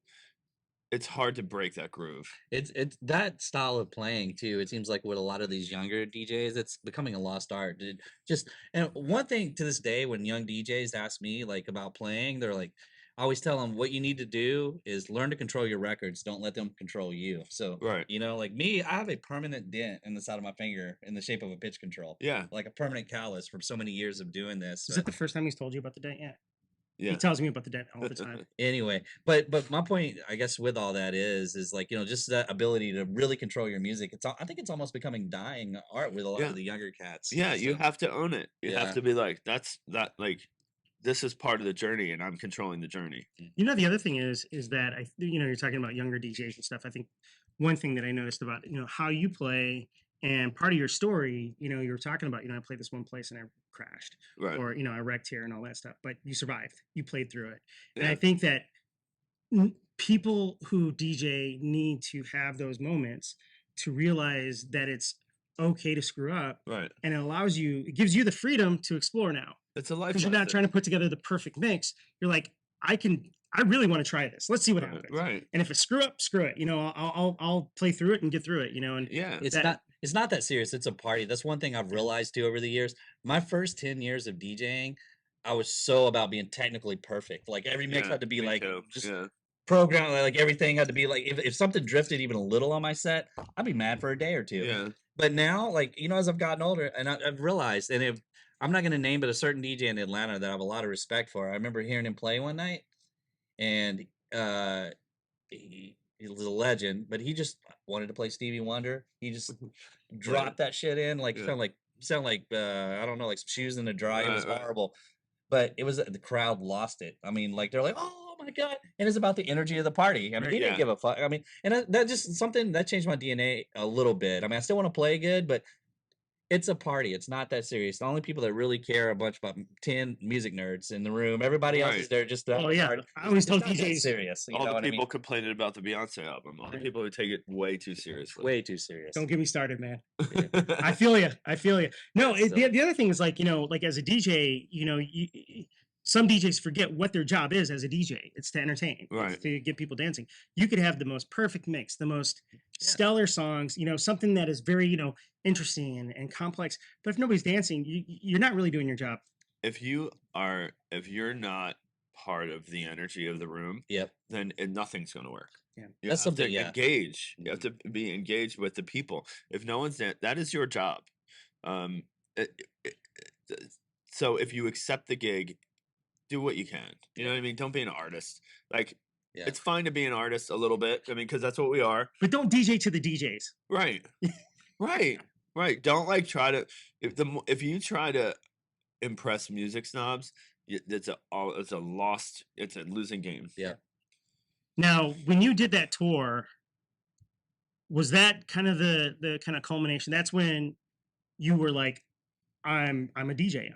it's hard to break that groove. It's that style of playing too. It seems like with a lot of these younger DJs, it's becoming a lost art. Just and one thing to this day, when young DJs ask me like about playing, they're like, I always tell them what you need to do is learn to control your records. Don't let them control you. So Right. you know, like me, I have a permanent dent in the side of my finger in the shape of a pitch control, Yeah. like a permanent callus from so many years of doing this. Is that the first time he's told you about the dent? Yeah. He Yeah. tells me about the dent all the time. Anyway, but my point, I guess, with all that is like, you know, just that ability to really control your music. I think it's almost becoming dying art with a lot Yeah. of the younger cats. Yeah, you So, have to own it. You have yeah. to be like, like this is part of the journey, and I'm controlling the journey. You know, the other thing is that you're talking about younger DJs and stuff. I think one thing that I noticed about how you play and part of your story, you were talking about, I played this one place and I crashed, Right. or I wrecked here and all that stuff, but you survived. You played through it, and I Yeah. think that people who DJ need to have those moments to realize that it's okay to screw up, Right. and it gives you the freedom to explore now. It's a life Because you're not lesson. trying to put together the perfect mix. You're like, I really want to try this. Let's see what happens. Right. And if it's screw up, screw it. I'll play through it and get through it. And Yeah. It's not that serious. It's a party. That's one thing I've realized too over the years. My first 10 years of DJing, I was so about being technically perfect. Like every mix Yeah, had to be me like too. just Yeah. programmed, like everything had to be like if something drifted even a little on my set, I'd be mad for a day or two. Yeah. But now, like, as I've gotten older, and I've realized, and if I'm not going to name, but a certain DJ in Atlanta that I have a lot of respect for. I remember hearing him play one night, and he was a legend, but he just wanted to play Stevie Wonder. He just dropped that shit in, like Yeah. sound like I don't know, like some shoes in the dry. It was Right. horrible, but it was the crowd lost it. I mean, like they're like, "Oh my god!" And it's about the energy of the party. I mean, Right. he didn't Yeah. give a fuck. I mean, and that just something that changed my DNA a little bit. I mean, I still want to play good, but it's a party. It's not that serious. The only people that really care are a bunch about 10 music nerds in the room. Everybody else is Right. there just to have Oh a yeah, party. I always It's tell not that DJs. serious. You All know the what I people mean? complaining about the Beyonce album. All the people who take it way too seriously. Way too serious. Don't get me started, man. I feel you. I feel you. No, It's the other thing is like like as a DJ, some DJs forget what their job is as a DJ. It's to entertain, Right. It's to get people dancing. You could have the most perfect mix, the most Yeah. stellar songs, something that is very interesting and complex. But if nobody's dancing, you're not really doing your job. If you're not part of the energy of the room, Yep. then nothing's going to work. Yeah. You That's have to something, yeah. engage. You have to be engaged with the people. If no one's there, that is your job. Um, it- it- so if you accept the gig, do what you can. You know what I mean? Don't be an artist. Like Yeah. it's fine to be an artist a little bit. I mean, because that's what we are. But don't DJ to the DJs. Right. Right. Right. Don't like try to if you try to impress music snobs, it's a losing game. Yeah. Now, when you did that tour, was that kind of the kind of culmination? That's when you were like, I'm a DJ.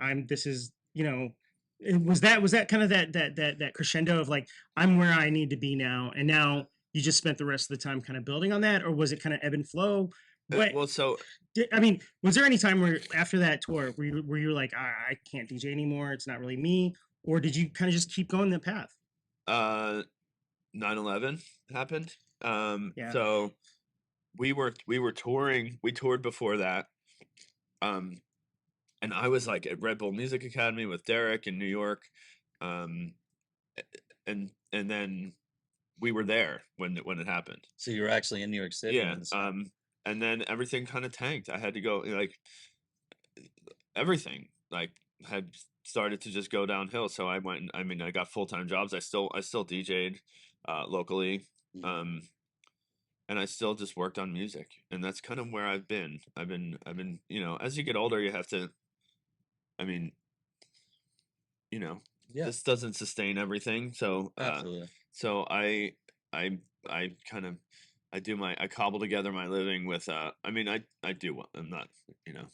Was that kind of that crescendo of like, I'm where I need to be now, and now you just spent the rest of the time kind of building on that, or was it kind of ebb and flow? Well, so I mean, was there any time where after that tour where you were like, I can't DJ anymore, it's not really me, or did you kind of just keep going that path? 9/11 happened. Yeah. So we were touring. We toured before that. And I was like at Red Bull Music Academy with Derek in New York. And then we were there when it happened. So you were actually in New York City Yeah. when this happened. And then everything kind of tanked. I had to go, like, everything like had started to just go downhill. So I went. I mean, I got full-time jobs. I still DJ'd locally. Mhm. And I still just worked on music, and that's kind of where I've been. As you get older, you have to. I mean, you know, Yeah, this doesn't sustain everything. absolutely. So I I kind of I cobble together my living with I do I'm not, you know,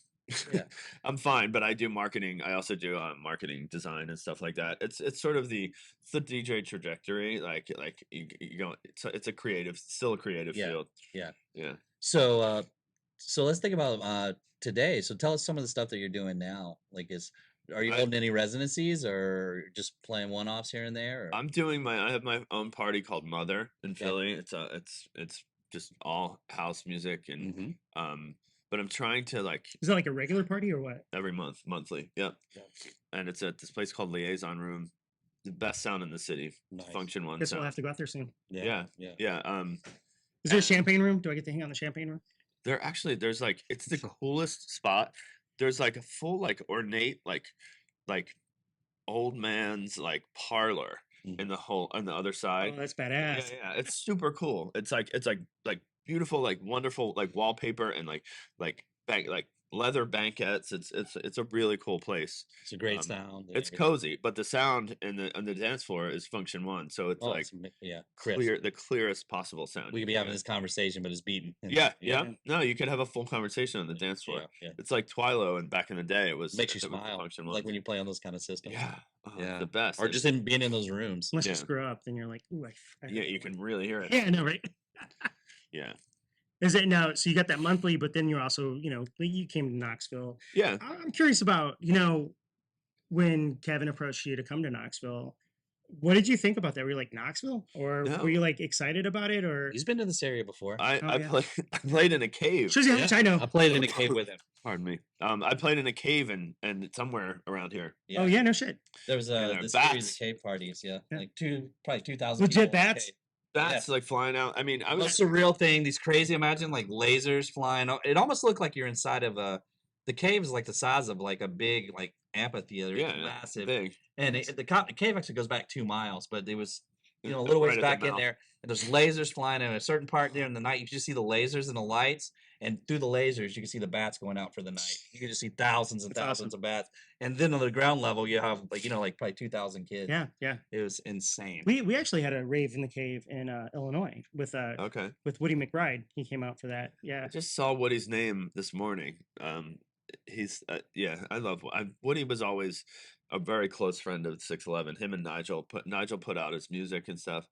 Yeah. I'm fine, but I do marketing. I also do marketing design and stuff like that. It's sort of it's the DJ trajectory. Like you go, it's a creative, still a creative Yeah. field. Yeah. Yeah. So so let's think about today. So tell us some of the stuff that you're doing now. Like are you I holding any residencies or just playing one-offs here and there? Or? I have my own party called Mother in Okay. Philly. It's just all house music and Mhm. but I'm trying to like Is that like a regular party or what? every monthly. Yep. Yeah. And it's at this place called Liaison Room. The best sound in the city. Nice. Function One Guess we'll sound. have to go out there soon. Yeah. Yeah. Yeah. Yeah. Is there a and champagne room? Do I get to hang out in the champagne room? there's like it's the coolest spot. There's like a full like ornate like old man's like parlor Mhm. in the whole on the other Oh, side. that's Yeah, badass. yeah, it's super cool. It's like beautiful, like wonderful, like wallpaper and like leather banquettes. It's a really cool place. It's a great Um, sound. And it's everything. cozy, but the sound on the dance floor is Function One, so it's Oh, like yeah, crisp. the clearest possible sound. We you could be can having get. this conversation, but it's beaten. Yeah, Yeah. yeah. No, you could have a full conversation on the dance floor. Yeah. Yeah. It's like Twilo, and back in the day, Makes you it was the smile, Function like One. when you play on those kind of systems. Yeah, oh, it's Yeah. the best. Or just being in those rooms. Unless you Yeah. screw up, then you're like, ooh, I Yeah, hurt you that one. can really hear it. Yeah, I know, right? Yeah, Is it now? So you got that monthly, but then you're also, you came to Knoxville. yeah. I'm curious about, when Kevin approached you to come to Knoxville, what did you think about that? Were you like Knoxville, or No. were you like excited about it, or He's been to this area before. I Oh, I yeah. play I played in a cave. shows you how Yeah. much I know? I played in a cave with him. Pardon me. I played in a cave and somewhere around here. Yeah. Oh yeah, no shit. There was there are this series bats. of cave parties. Yeah. Yeah. Like probably 2,000 Legit people in the bats? cave. Bats like flying out. I mean, I was Most surreal thing. These crazy. Imagine like lasers flying. It almost looked like you're inside of the cave is like the size of like a big like amphitheater. It's massive. big. And the cave actually goes back 2 miles, but it was a little ways Right at the back in mouth. there, and there's lasers flying. And at a certain part there in the night, you just see the lasers and the lights, and through the lasers, you can see the bats going out for the night. You can just see thousands and That's thousands awesome. of bats. And then on the ground level, you have like probably 2,000 kids. Yeah, yeah. It was insane. We actually had a rave in the cave in Illinois with Okay. Woody McBride. He came out for that. Yeah. I just saw Woody's name this morning. He's I love Woody was always a very close friend of 611. Him and Nigel put out his music and stuff.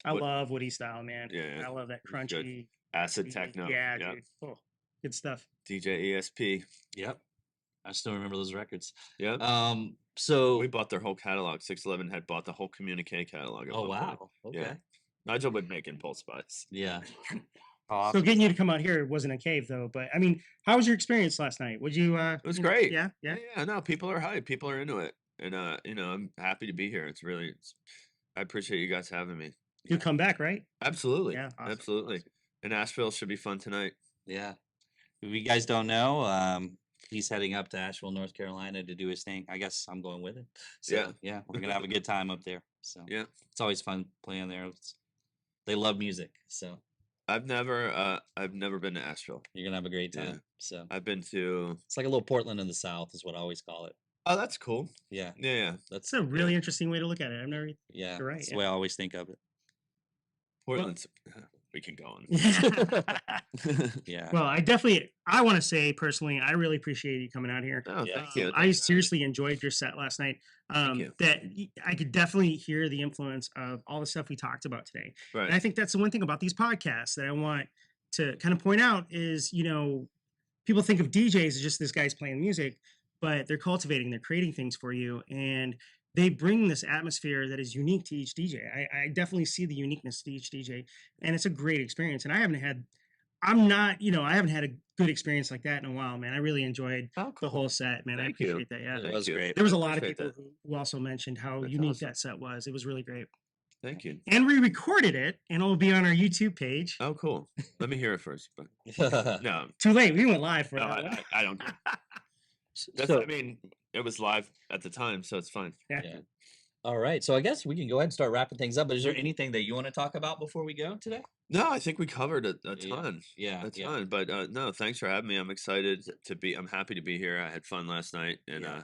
I love Woody style, man. Yeah, I love that he's good. crunchy Acid beat. techno. Yeah, Yep. dude. Oh, good stuff. DJ ESP. Yep. I still remember those records. Yep. So We bought their whole catalog. 611 had bought the whole Communique catalog. At oh one point. wow. Okay. Yeah. Nigel would make impulse buys. Yeah. So getting you to come out here wasn't a cave though, but I mean, how was your experience last night? Would you It was great. Yeah, yeah. Yeah, no, people are hyped. People are into it. And I'm happy to be here. I appreciate you guys having me. You come back, right? Absolutely. Yeah, awesome, Absolutely. awesome. And Asheville should be fun tonight. Yeah. If you guys don't know, he's heading up to Asheville, North Carolina to do his thing. I guess I'm going with him. So yeah, we're gonna have a good time up there. So Yeah. it's always fun playing there. They love music, so I've never been to Asheville. you're gonna have a great Yeah. time. So I've been to it's like a little Portland in the South, is what I always call it. Oh, that's cool. Yeah, Yeah. That's a really interesting way to look at it. I've never. yeah. You're right, That's yeah. the way I always think of it. Portland's we can go on. Yeah. Well, I want to say personally, I really appreciate you coming out here. Oh, Yeah. thank you. I Thanks for having me. seriously enjoyed your set last night. you. I could definitely hear the influence of all the stuff we talked about today. And I Right. think that's the one thing about these podcasts that I want to kind of point out is, people think of DJs as just this guy's playing music, but they're cultivating, they're creating things for you, and they bring this atmosphere that is unique to each DJ. I definitely see the uniqueness to each DJ, and it's a great experience. And I haven't had a good experience like that in a while, man. I really enjoyed Oh, the cool. whole set, man. I Thank you. appreciate that. Yeah. It Thank was you. great. There was I a lot of appreciate people that. who also mentioned how That's unique awesome. that set was. It was really great. Thank you. And we recorded it, and it'll be on our YouTube page. Oh, cool. Let me hear it first. But no, Too late. We went live for no, that one. I don't. That's, So- I mean, it was live at the time, so it's fine. Yeah. Yeah. All right. So I guess we can go ahead and start wrapping things up. But is there anything that you want to talk about before we go today? No, I think we covered a Yeah. ton. Yeah. A ton. But no, thanks for having me. I'm excited to be. I'm happy to be here. I had fun last night, and Yeah.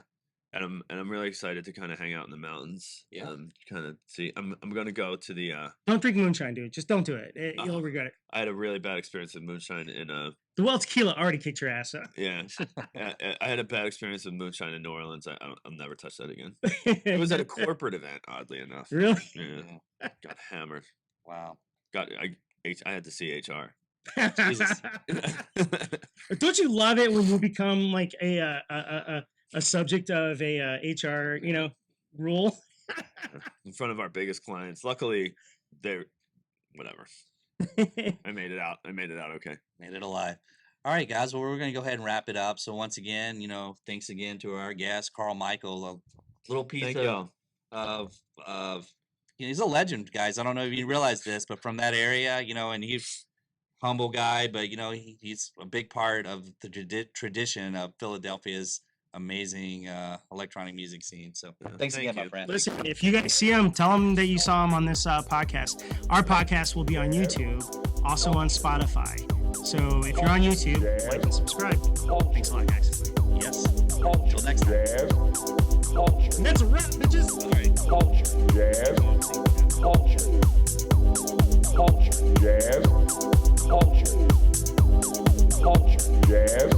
and I'm really excited to kind of hang out in the mountains. Yeah. Kind of see. I'm gonna go to the. Don't drink moonshine, dude. Just don't do it. You'll Oh. regret it. I had a really bad experience with moonshine in The well tequila already kicked your ass up. yeah. I had a bad experience with moonshine in New Orleans. I'll never touch that again. It was at a corporate event, oddly enough. Really? Yeah. Yeah. Got hammered. Wow. I had to see HR. Jesus. Don't you love it when you become like a subject of a HR, rule? In front of our biggest clients. Luckily, they're whatever. I made it out. Okay. Made it alive. All right, guys. Well, we're going to go ahead and wrap it up. So once again, thanks again to our guest, Carl Michael. A little piece Thank of, y'all. of he's a legend, guys. I don't know if you realize this, but from that area, and he's humble guy, but he's a big part of the tradition of Philadelphia's amazing electronic music scene. So thanks Thank again, my you. friend. Listen, if you guys see him, tell him that you saw him on this podcast. Our podcast will be on YouTube, also on Spotify. So if you're on YouTube, like and subscribe. Thanks a lot, guys. Yes. Until next time. And that's a wrap, bitches. All right. Jazz.